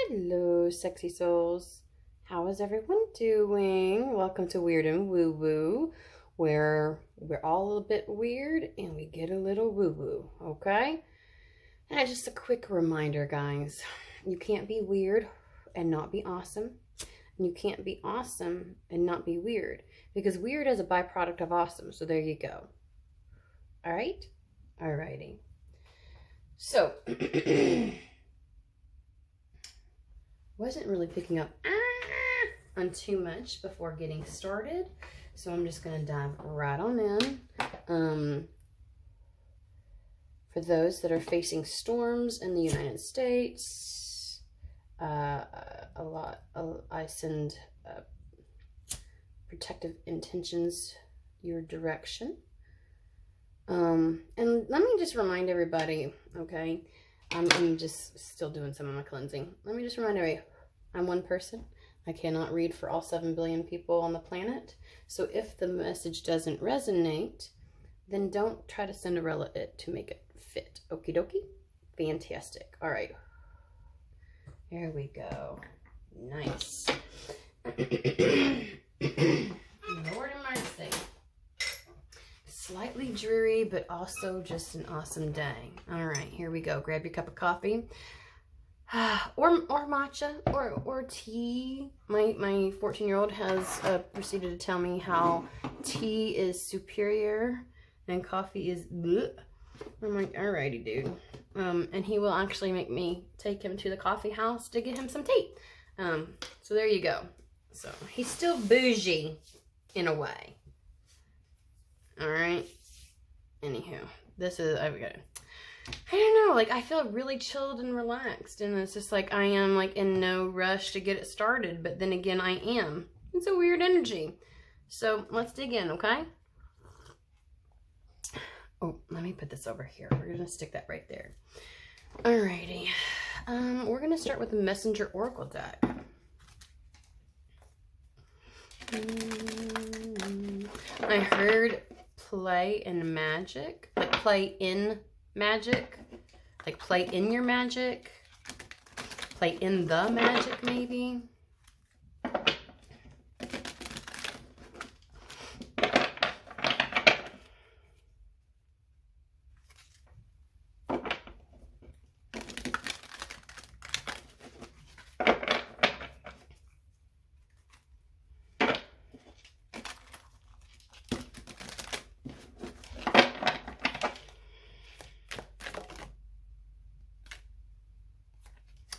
Hello, sexy souls. How is everyone doing? Welcome to Weird and Woo Woo, where we're all a bit weird and we get a little woo woo, okay? And just a quick reminder, guys, you can't be weird and not be awesome. And you can't be awesome and not be weird, because weird is a byproduct of awesome. So there you go. All right? Alrighty. So, wasn't really picking up on too much before getting started, so I'm just going to dive right on in. For those that are facing storms in the United States, I send protective intentions your direction. And let me just remind everybody, okay, I'm just still doing some of my cleansing. Let me just remind everybody, I'm one person. I cannot read for all 7 billion people on the planet. So if the message doesn't resonate, then don't try to Cinderella it to make it fit. Okie dokie? Fantastic. All right. There we go. Nice. Lord have mercy. Slightly dreary, but also just an awesome day. All right, here we go. Grab your cup of coffee, or matcha, or tea. My 14-year-old has proceeded to tell me how tea is superior and coffee is bleh. I'm like, alrighty, dude. And he will actually make me take him to the coffee house to get him some tea. So there you go. So he's still bougie in a way. All right. Anywho, this is, I don't know, like I feel really chilled and relaxed, and it's just like I am like in no rush to get it started, but then again I am. It's a weird energy. So let's dig in, okay? Oh, let me put this over here. We're gonna stick that right there. Alrighty. We're gonna start with the Messenger Oracle deck. I heard play in magic, like play in magic, like play in your magic, play in the magic maybe.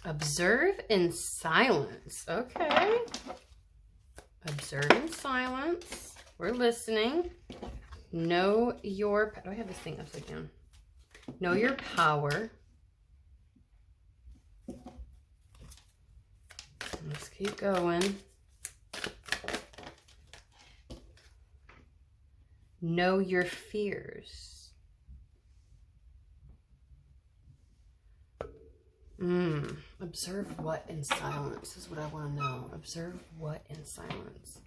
Observe in silence. Okay. Observe in silence. We're listening. Know your... Do I have this thing upside down? Know your power. Let's keep going. Know your fears. Observe what in silence is what I want to know. Observe what in silence.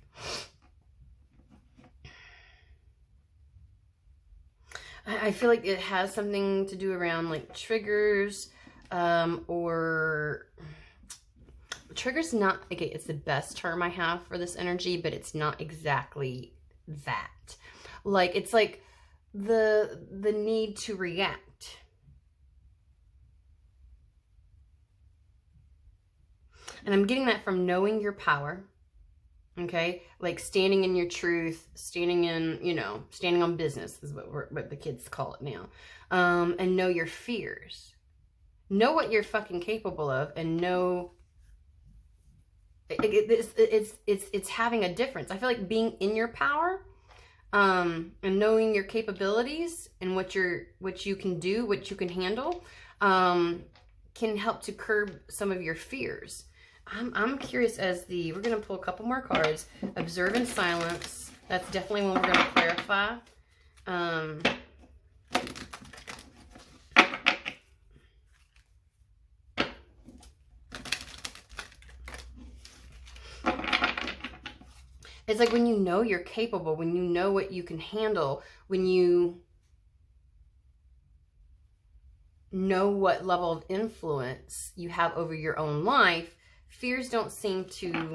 I feel like it has something to do around like triggers, or triggers not, okay, it's the best term I have for this energy, but it's not exactly that. Like, it's like the need to react. And I'm getting that from knowing your power, okay? Like standing in your truth, standing in, you know, standing on business is what the kids call it now. And know your fears. Know what you're fucking capable of, and know it's having a difference. I feel like being in your power, and knowing your capabilities and what you can do, what you can handle, can help to curb some of your fears. I'm curious as we're going to pull a couple more cards. Observe in silence. That's definitely one we're going to clarify. It's like when you know you're capable, when you know what you can handle, when you know what level of influence you have over your own life, fears don't seem to,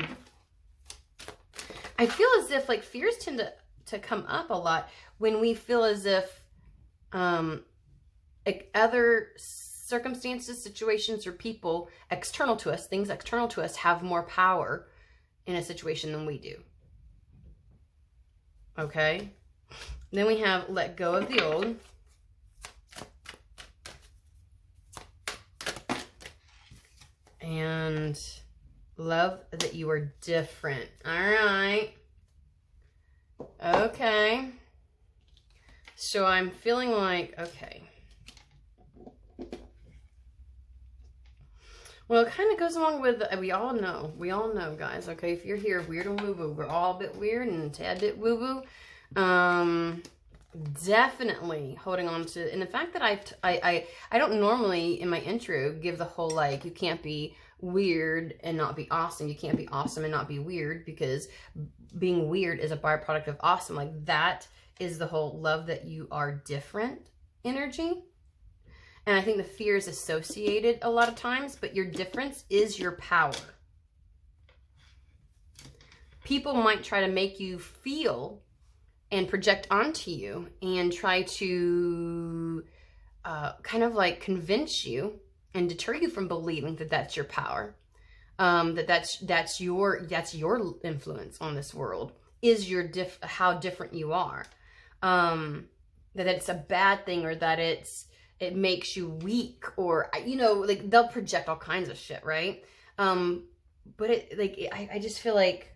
I feel as if like fears tend to come up a lot when we feel as if like other circumstances, situations, or people external to us, things external to us, have more power in a situation than we do. Okay? Then we have let go of the old. And love that you are different. All right. Okay. So I'm feeling like, okay. Well, it kind of goes along with, we all know, guys, okay? If you're here, weird and woo-woo, we're all a bit weird and a tad bit woo-woo. Definitely holding on to, and the fact that I don't normally in my intro give the whole like you can't be weird and not be awesome, you can't be awesome and not be weird, because being weird is a byproduct of awesome. Like that is the whole love that you are different energy. And I think the fear is associated a lot of times, but your difference is your power. People might try to make you feel and project onto you and try to kind of like convince you and deter you from believing that that's your power, that's your influence on this world, is your how different you are, that it's a bad thing, or that it makes you weak, or you know, like they'll project all kinds of shit, right? But I just feel like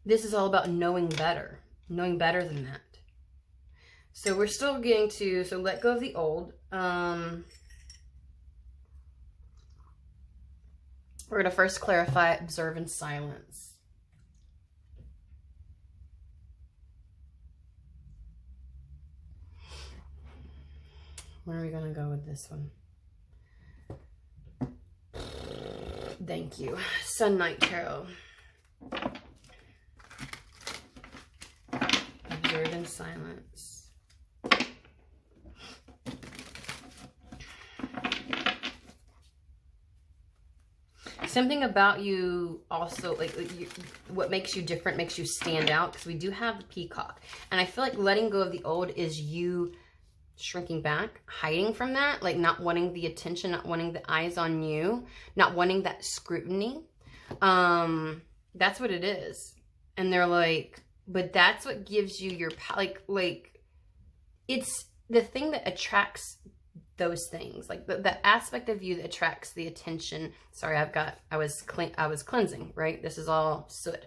this is all about knowing better than that. So we're still getting to, so let go of the old. We're going to first clarify, observe, and silence. Where are we going to go with this one? Thank you. Sun Night Tarot. Observe in silence. Something about you also, what makes you different, makes you stand out, because we do have the peacock. And I feel like letting go of the old is you shrinking back, hiding from that, like not wanting the attention, not wanting the eyes on you, not wanting that scrutiny. That's what it is. And they're like, but that's what gives you your, like it's the thing that attracts those things, like the aspect of you that attracts the attention. Sorry, I was cleansing, right? This is all soot.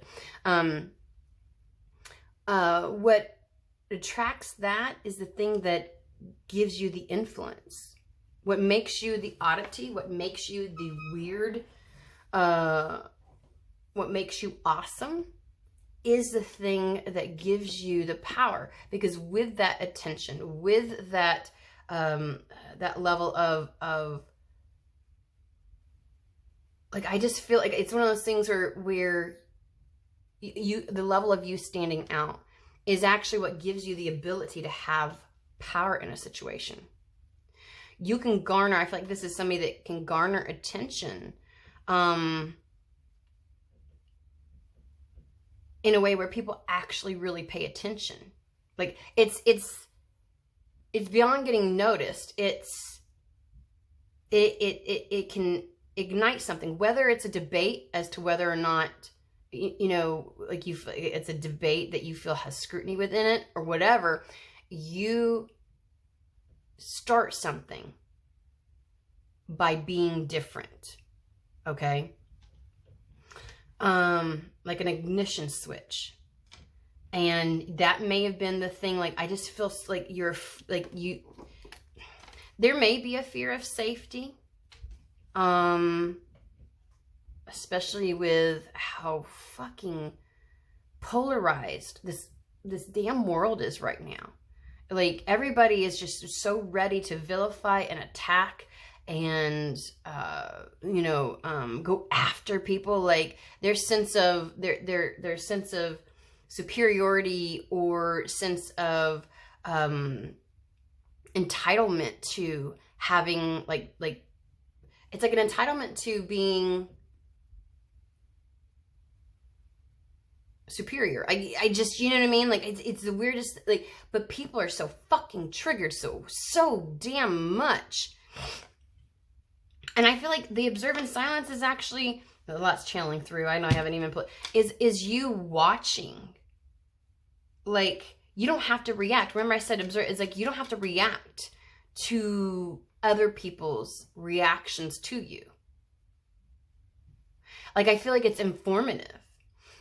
What attracts that is the thing that gives you the influence. What makes you the oddity, what makes you the weird, what makes you awesome is the thing that gives you the power. Because with that attention, with that that level of like, I just feel like it's one of those things where the level of you standing out is actually what gives you the ability to have power in a situation. You can garner, I feel like this is somebody that can garner attention in a way where people actually really pay attention. Like it's beyond getting noticed. It can ignite something, whether it's a debate as to whether or not, you know, like it's a debate that you feel has scrutiny within it or whatever. You start something by being different. Okay. Like an ignition switch. And that may have been the thing, like, I just feel like there may be a fear of safety. Especially with how fucking polarized this damn world is right now. Like, everybody is just so ready to vilify and attack and you know, go after people. Like their sense of their sense of superiority or sense of entitlement to having like it's like an entitlement to being superior. I just, you know what I mean? Like it's the weirdest, like, but people are so fucking triggered so damn much. And I feel like the observant silence is actually, a lot's channeling through. I know I haven't even put, is you watching. Like, you don't have to react. Remember I said observe, it's like you don't have to react to other people's reactions to you. Like, I feel like it's informative.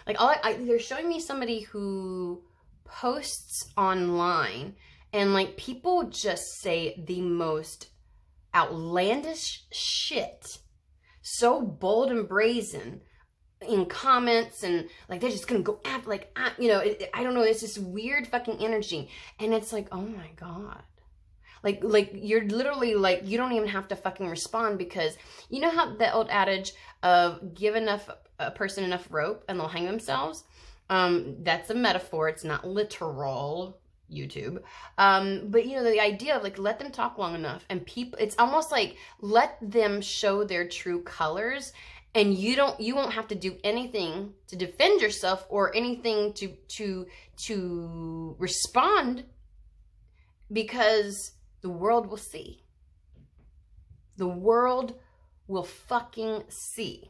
Like, they're showing me somebody who posts online and, like, people just say the most outlandish shit. So bold and brazen in comments, and, like, they're just gonna go after, like, you know, I don't know, it's this weird fucking energy. And it's like, oh my God. Like you're literally like, you don't even have to fucking respond, because you know how the old adage of give a person enough rope and they'll hang themselves? That's a metaphor. It's not literal, YouTube. But you know, the idea of like, let them talk long enough, and people, it's almost like let them show their true colors, and you won't have to do anything to defend yourself or anything to respond, because the world will see. The world will fucking see.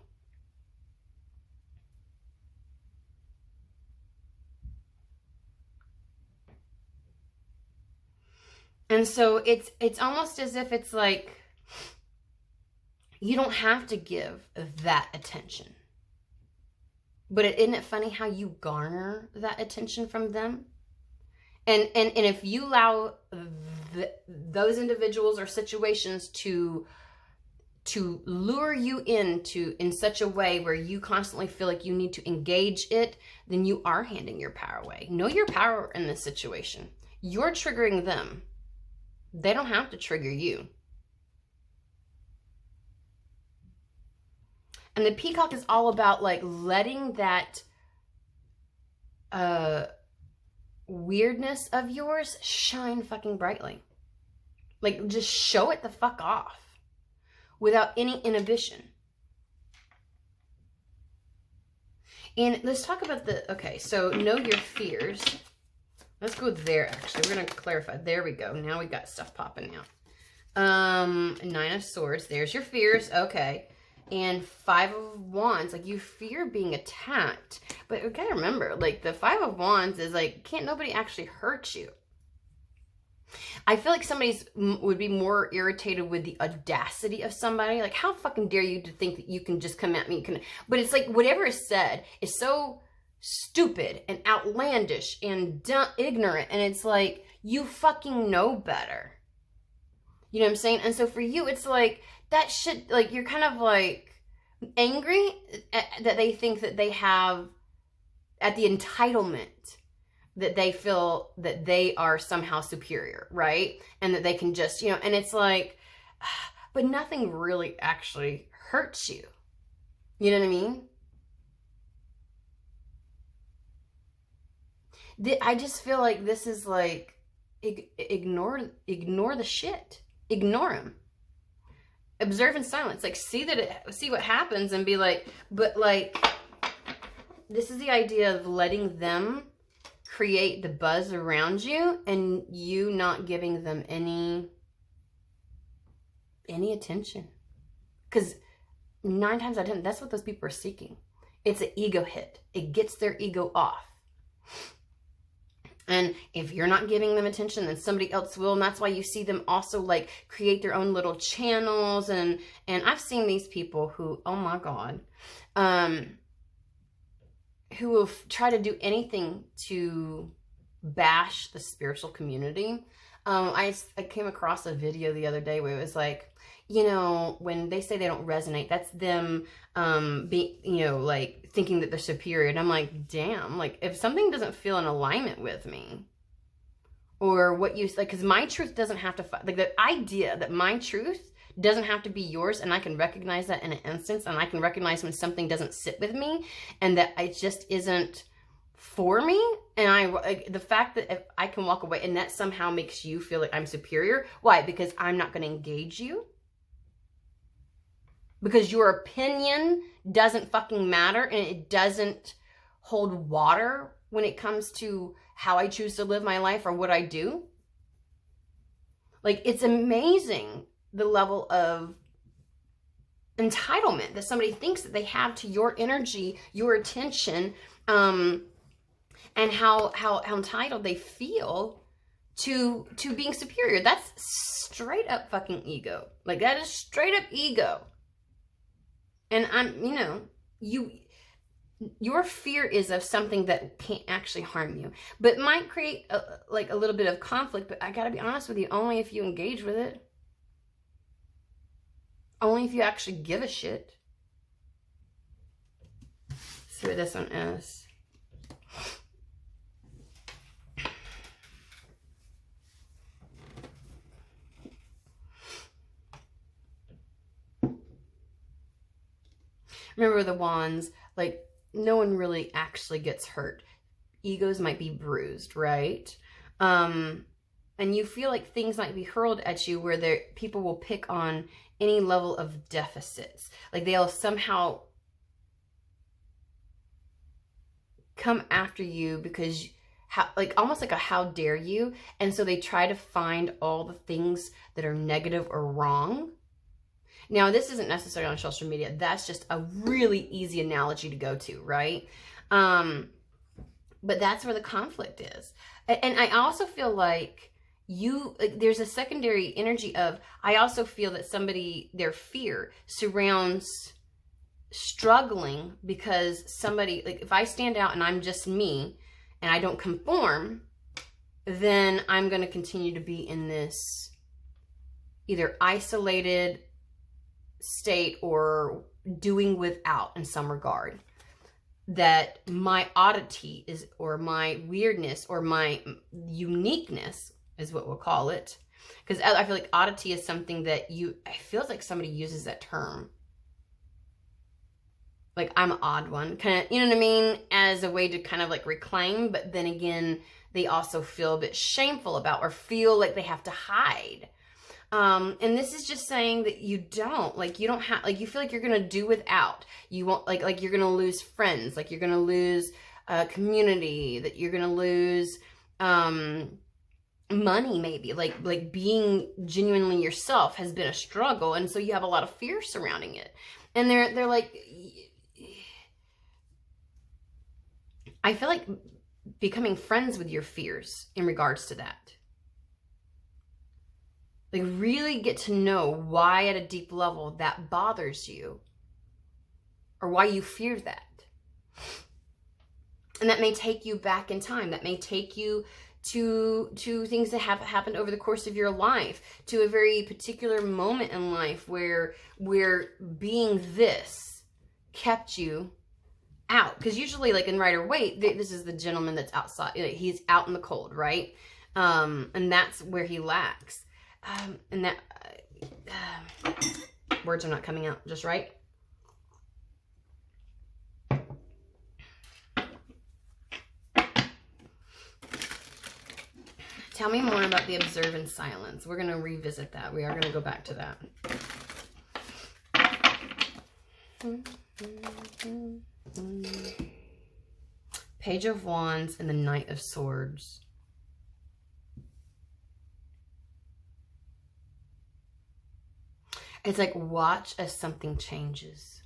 And so it's almost as if it's like, you don't have to give that attention. But isn't it funny how you garner that attention from them? And if you allow those individuals or situations to lure you in such a way where you constantly feel like you need to engage it, then you are handing your power away. Know your power in this situation. You're triggering them. They don't have to trigger you. And the peacock is all about like letting that weirdness of yours shine fucking brightly. Like, just show it the fuck off without any inhibition. And let's talk about okay, so know your fears. Let's go there, actually. We're going to clarify. There we go. Now we got stuff popping out. 9 of Swords. There's your fears. Okay. And 5 of Wands. Like, you fear being attacked. But you got to remember, like, the 5 of Wands is like, can't nobody actually hurt you. I feel like somebody's would be more irritated with the audacity of somebody. Like, how fucking dare you to think that you can just come at me? But it's like, whatever is said is so stupid and outlandish and ignorant, and it's like, you fucking know better. You know what I'm saying? And so for you, it's like that shit, like, you're kind of like angry that they think that they have, at the entitlement that they feel that they are somehow superior, right? And that they can just, you know, and it's like, but nothing really actually hurts you. You know what I mean? I just feel like this is like, ignore the shit. Ignore him. Observe in silence. Like, see what happens and be like, but like, this is the idea of letting them create the buzz around you and you not giving them any attention. Because 9 times out of 10, that's what those people are seeking. It's an ego hit. It gets their ego off. And if you're not giving them attention, then somebody else will. And that's why you see them also like create their own little channels. And I've seen these people who, oh my God, who will try to do anything to bash the spiritual community. I came across a video the other day where it was like, you know, when they say they don't resonate, that's them being, you know, like thinking that they're superior. And I'm like, damn, like if something doesn't feel in alignment with me, or what you like, because my truth doesn't have to, like the idea that my truth doesn't have to be yours, and I can recognize that in an instance, and I can recognize when something doesn't sit with me, and that it just isn't for me, and the fact that if I can walk away and that somehow makes you feel like I'm superior, why? Because I'm not going to engage you? Because your opinion doesn't fucking matter and it doesn't hold water when it comes to how I choose to live my life or what I do? Like, it's amazing the level of entitlement that somebody thinks that they have to your energy, your attention, and how entitled they feel to being superior. That's straight up fucking ego. Like, that is straight up ego. And your fear is of something that can't actually harm you, but might create a little bit of conflict. But I gotta be honest with you, only if you engage with it. Only if you actually give a shit. Let's see what this one is. Remember the wands, like, no one really actually gets hurt. Egos might be bruised, right? And you feel like things might be hurled at you where people will pick on any level of deficits. Like, they'll somehow come after you because, almost like a how dare you. And so they try to find all the things that are negative or wrong. Now, this isn't necessarily on social media. That's just a really easy analogy to go to, right? But that's where the conflict is. And I also feel like there's a secondary energy of, I also feel that their fear surrounds struggling because somebody, like, if I stand out and I'm just me and I don't conform, then I'm going to continue to be in this either isolated state or doing without in some regard. That my oddity is, or my weirdness, or my uniqueness is what we'll call it. Because I feel like oddity is something that I feel like somebody uses that term. Like, I'm an odd one, kind of, you know what I mean? As a way to kind of like reclaim, but then again, they also feel a bit shameful about, or feel like they have to hide. And this is just saying that you don't have, like, you feel like you're going to do without. You won't, like you're going to lose friends, like you're going to lose community, that you're going to lose money maybe. Like being genuinely yourself has been a struggle, and so you have a lot of fear surrounding it. And they're like, I feel like becoming friends with your fears in regards to that. Like, really get to know why at a deep level that bothers you, or why you fear that. And that may take you back in time. That may take you to things that have happened over the course of your life, to a very particular moment in life where being this kept you out. Because usually, like in Rider-Waite, this is the gentleman that's outside. He's out in the cold, right? And that's where he lacks. And that words are not coming out just right. Tell me more about the observe in silence. We're going to revisit that. We are going to go back to that. Page of Wands and the Knight of Swords. It's like, watch as something changes.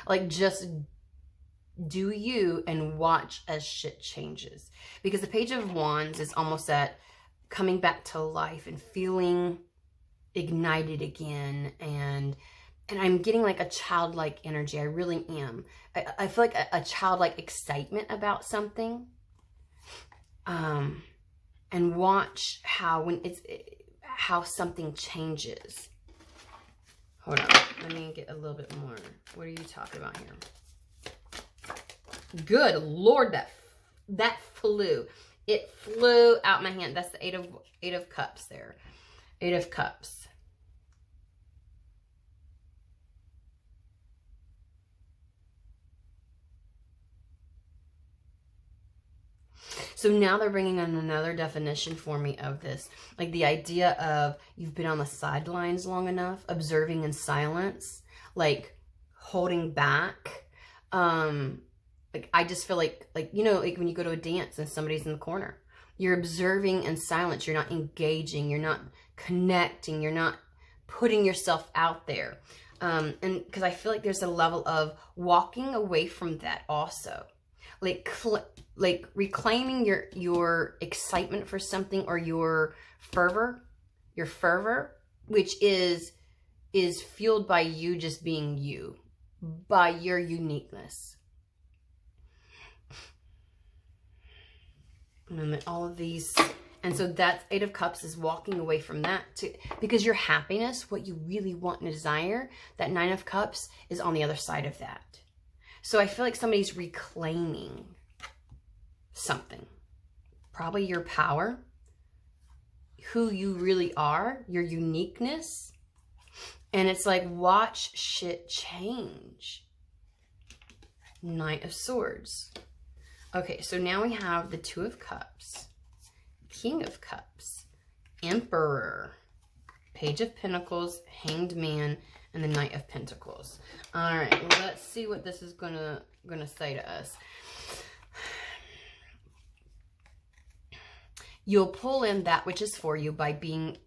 Like, just do you and watch as shit changes. Because the Page of Wands is almost that coming back to life and feeling ignited again. And I'm getting like a childlike energy. I really am. I feel like a childlike excitement about something. And watch how how something changes. Hold on, let me get a little bit more. What are you talking about here? Good Lord, that flew. It flew out my hand. That's the Eight of Cups there. Eight of Cups. So now they're bringing in another definition for me of this. Like the idea of you've been on the sidelines long enough, observing in silence, like holding back. Like I just feel like, you know, like when you go to a dance and somebody's in the corner, you're observing in silence. You're not engaging. You're not connecting. You're not putting yourself out there. And because I feel like there's a level of walking away from that also. Like reclaiming your excitement for something, or your fervor, which is fueled by you just being you, by your uniqueness. And all of these, and so that's Eight of Cups is walking away from that because your happiness, what you really want and desire, that Nine of Cups is on the other side of that. So I feel like somebody's reclaiming something. Probably your power, who you really are, your uniqueness. And it's like, watch shit change. Knight of Swords. Okay, so now we have the Two of Cups, King of Cups, Emperor, Page of Pentacles, Hanged Man, and the Knight of Pentacles. All right, well, let's see what this is gonna say to us. You'll pull in that which is for you by being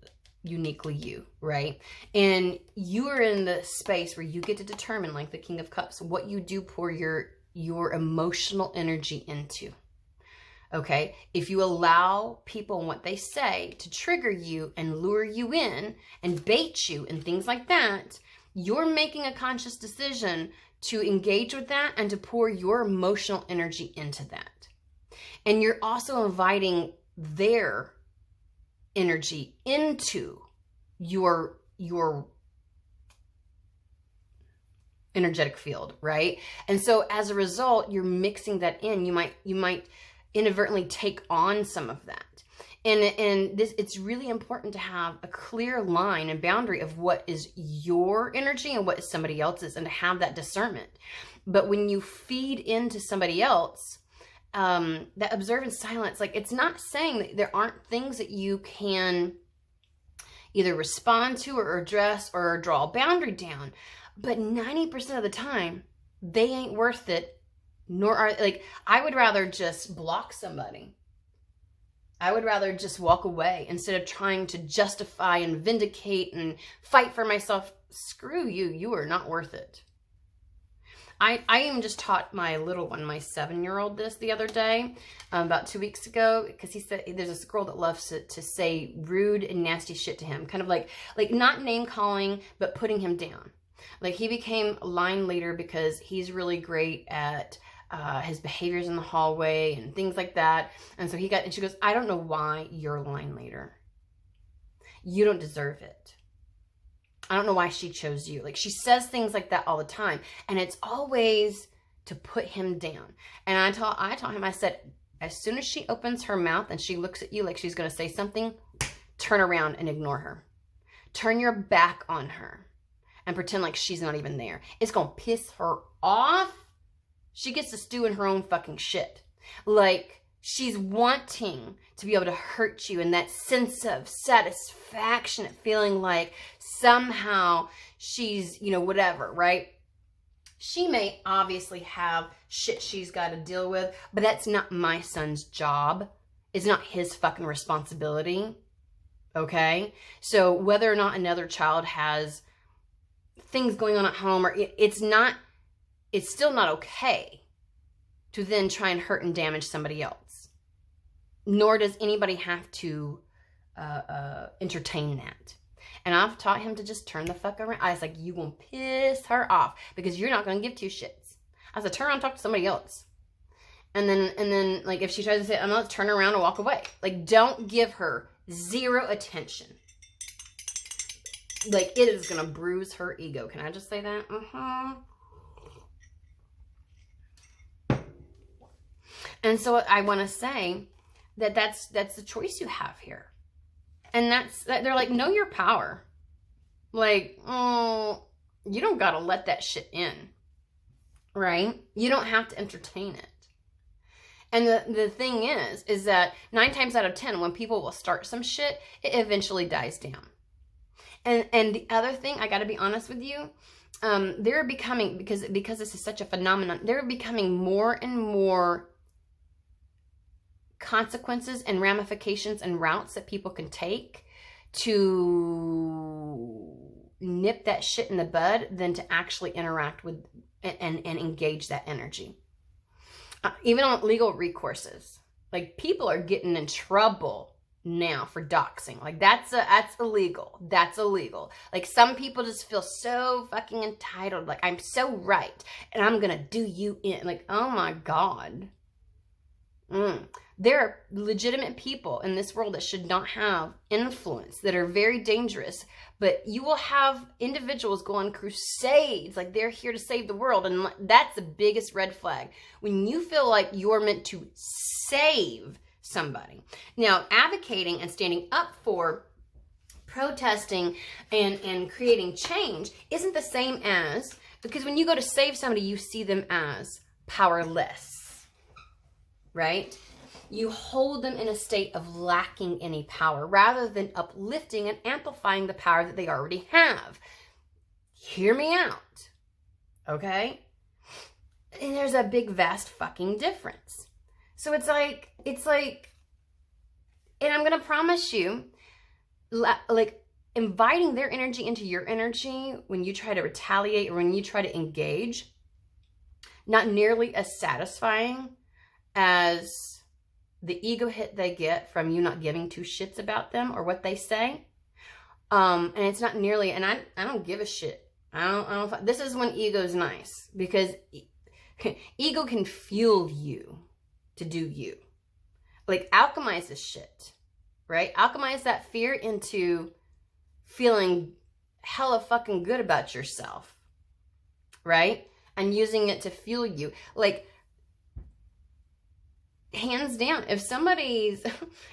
uniquely you, right? And you are in the space where you get to determine, like the King of Cups, what you do pour your emotional energy into. Okay, if you allow people and what they say to trigger you and lure you in and bait you and things like that, you're making a conscious decision to engage with that and to pour your emotional energy into that. And you're also inviting their energy into your energetic field, right? And so as a result, you're mixing that in. You might inadvertently take on some of that. And this, it's really important to have a clear line and boundary of what is your energy and what is somebody else's, and to have that discernment. But when you feed into somebody else, that observe in silence, like, it's not saying that there aren't things that you can either respond to or address or draw a boundary down. But 90% of the time, they ain't worth it, nor are, like, I would rather just block somebody. I would rather just walk away instead of trying to justify and vindicate and fight for myself. Screw you. You are not worth it. I even just taught my little one, my 7-year-old, this the other day, about 2 weeks ago, because he said there's this girl that loves to say rude and nasty shit to him, kind of like not name calling, but putting him down. Like, he became a line leader because he's really great at his behaviors in the hallway and things like that. And so and she goes, I don't know why you're a line leader. You don't deserve it. I don't know why she chose you. Like, she says things like that all the time. And it's always to put him down. And I taught him, I said, as soon as she opens her mouth and she looks at you like she's going to say something, turn around and ignore her. Turn your back on her and pretend like she's not even there. It's going to piss her off. She gets to stew in her own fucking shit. Like, she's wanting to be able to hurt you, and that sense of satisfaction at feeling like somehow she's, you know, whatever, right? She may obviously have shit she's got to deal with, but that's not my son's job. It's not his fucking responsibility. Okay? So whether or not another child has things going on at home, or it's still not okay to then try and hurt and damage somebody else. Nor does anybody have to entertain that. And I've taught him to just turn the fuck around. I was like, you gonna piss her off because you're not gonna give two shits. I said, turn around and talk to somebody else. And then like, if she tries to say, I'm not, turn around and walk away. Like, don't give her zero attention. Like, it is gonna bruise her ego. Can I just say that? And so I want to say that's the choice you have here. And they're like, know your power. Like, oh, you don't got to let that shit in. Right? You don't have to entertain it. And the thing is that 9 times out of 10, when people will start some shit, it eventually dies down. And the other thing, I got to be honest with you, they're becoming, because this is such a phenomenon, they're becoming more and more consequences and ramifications and routes that people can take to nip that shit in the bud than to actually interact with and engage that energy. Even on legal recourses, like people are getting in trouble now for doxing. Like that's illegal. That's illegal. Like some people just feel so fucking entitled. Like I'm so right and I'm gonna do you in. Like, oh my God. There are legitimate people in this world that should not have influence, that are very dangerous, but you will have individuals go on crusades like they're here to save the world, and that's the biggest red flag. When you feel like you're meant to save somebody. Now, advocating and standing up for protesting and creating change isn't the same as, because when you go to save somebody, you see them as powerless, right? You hold them in a state of lacking any power rather than uplifting and amplifying the power that they already have. Hear me out, okay? And there's a big, vast fucking difference. So it's like, and I'm going to promise you, like inviting their energy into your energy when you try to retaliate or when you try to engage, not nearly as satisfying as the ego hit they get from you not giving 2 shits about them or what they say. And it's not nearly, and I don't give a shit. I don't, this is when ego's nice, because ego can fuel you to do you. Like alchemize this shit, right? Alchemize that fear into feeling hella fucking good about yourself, right? And using it to fuel you. Like, hands down, if somebody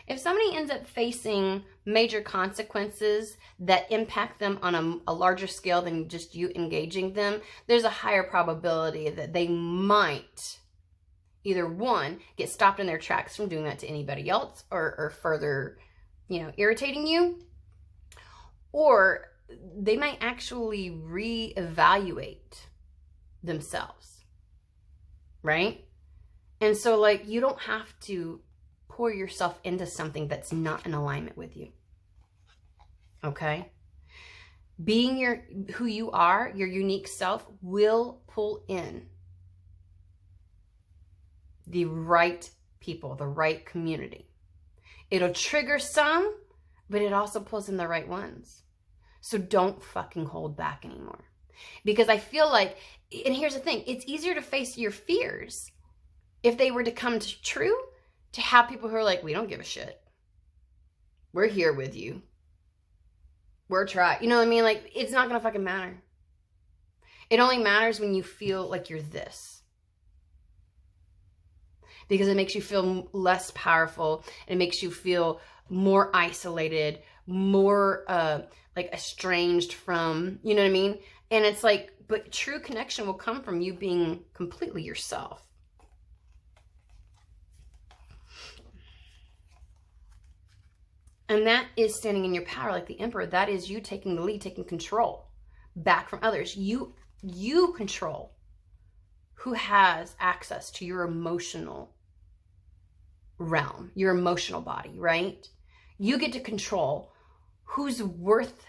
ends up facing major consequences that impact them on a larger scale than just you engaging them, there's a higher probability that they might either, one, get stopped in their tracks from doing that to anybody else or further, irritating you, or they might actually reevaluate themselves, right? And so, like, you don't have to pour yourself into something that's not in alignment with you. Okay? Being who you are, your unique self, will pull in the right people, the right community. It'll trigger some, but it also pulls in the right ones. So don't fucking hold back anymore. Because I feel like, and here's the thing, it's easier to face your fears if they were to come true, to have people who are like, we don't give a shit. We're here with you. We're trying. You know what I mean? Like, it's not going to fucking matter. It only matters when you feel like you're this. Because it makes you feel less powerful. It makes you feel more isolated, more like estranged from, you know what I mean? And it's like, but true connection will come from you being completely yourself. And that is standing in your power like the emperor. That is you taking the lead, taking control back from others. You control who has access to your emotional realm, your emotional body, right? You get to control who's worth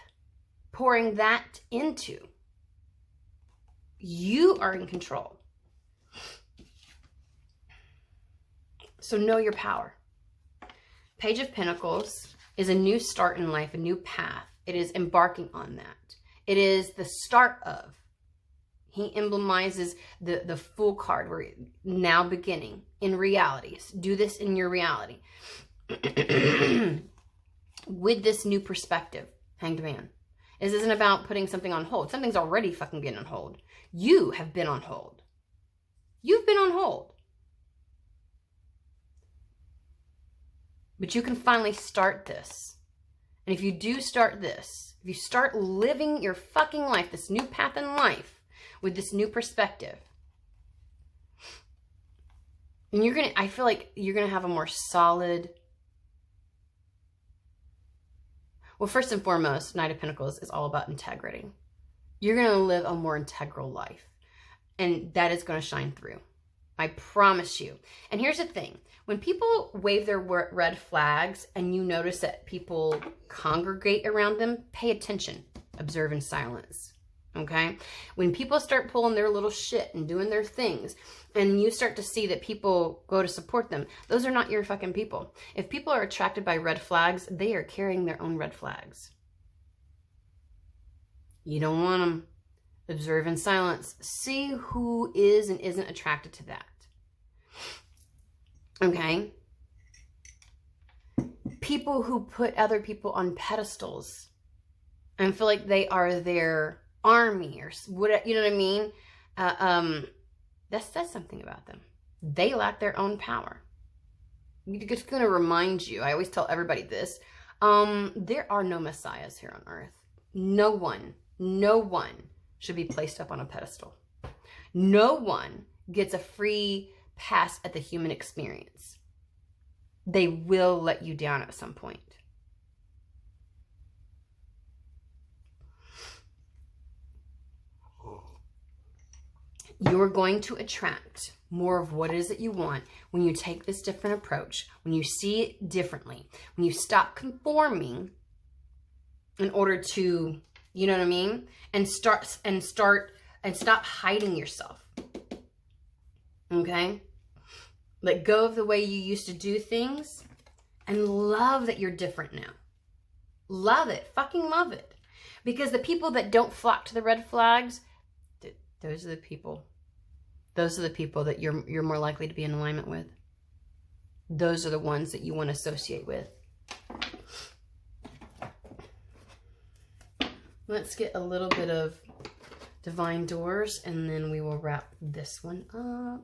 pouring that into. You are in control. So know your power. Page of Pentacles is a new start in life, a new path. It is embarking on that. It is the start of. He emblemizes the full card. We're now beginning in reality. Do this in your reality. With this new perspective, Hanged Man. This isn't about putting something on hold. Something's already fucking been on hold. You have been on hold. You've been on hold. But you can finally start this. And if you do start this, if you start living your fucking life, this new path in life, with this new perspective, And I feel like you're going to have a more solid. Well, first and foremost, Knight of Pentacles is all about integrity. You're going to live a more integral life. And that is going to shine through. I promise you. And here's the thing. When people wave their red flags and you notice that people congregate around them, pay attention. Observe in silence. Okay? When people start pulling their little shit and doing their things, and you start to see that people go to support them, those are not your fucking people. If people are attracted by red flags, they are carrying their own red flags. You don't want them. Observe in silence. See who is and isn't attracted to that. Okay? People who put other people on pedestals and feel like they are their army or what, you know what I mean? That says something about them. They lack their own power. It's going to remind you. I always tell everybody this. There are no messiahs here on earth. No one should be placed up on a pedestal. No one gets a free pass at the human experience. They will let you down at some point. You're going to attract more of what it is that you want when you take this different approach, when you see it differently, when you stop conforming in order to, you know what I mean? And stop hiding yourself. Okay? Let go of the way you used to do things and love that you're different now. Love it. Fucking love it. Because the people that don't flock to the red flags, those are the people. Those are the people that you're more likely to be in alignment with. Those are the ones that you want to associate with. Let's get a little bit of Divine Doors, and then we will wrap this one up.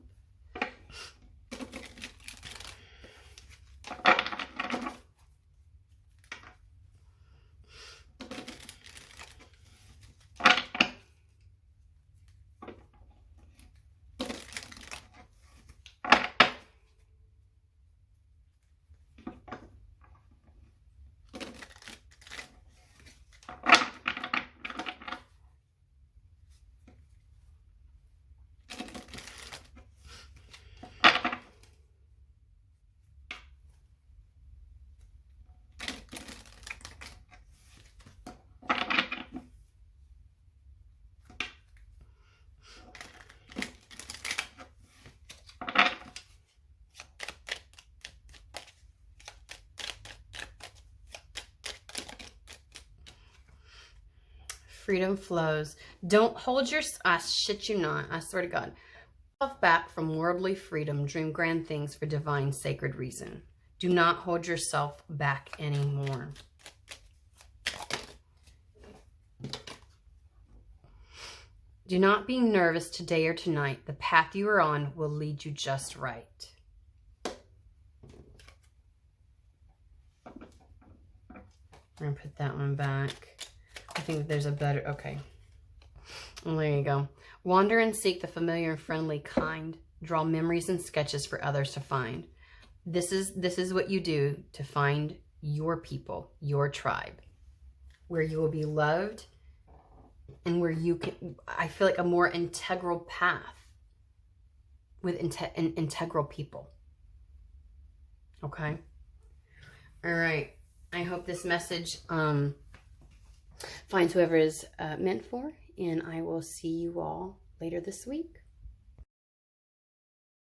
Freedom flows. Don't hold your... I shit you not. I swear to God. Yourself back from worldly freedom. Dream grand things for divine sacred reason. Do not hold yourself back anymore. Do not be nervous today or tonight. The path you are on will lead you just right. I'm going to put that one back. I think there's a better... Okay. Well, there you go. Wander and seek the familiar and friendly kind. Draw memories and sketches for others to find. This is what you do to find your people, your tribe, where you will be loved and where you can... I feel like a more integral path with integral people. Okay? All right. I hope this message... finds whoever is meant for, and I will see you all later this week.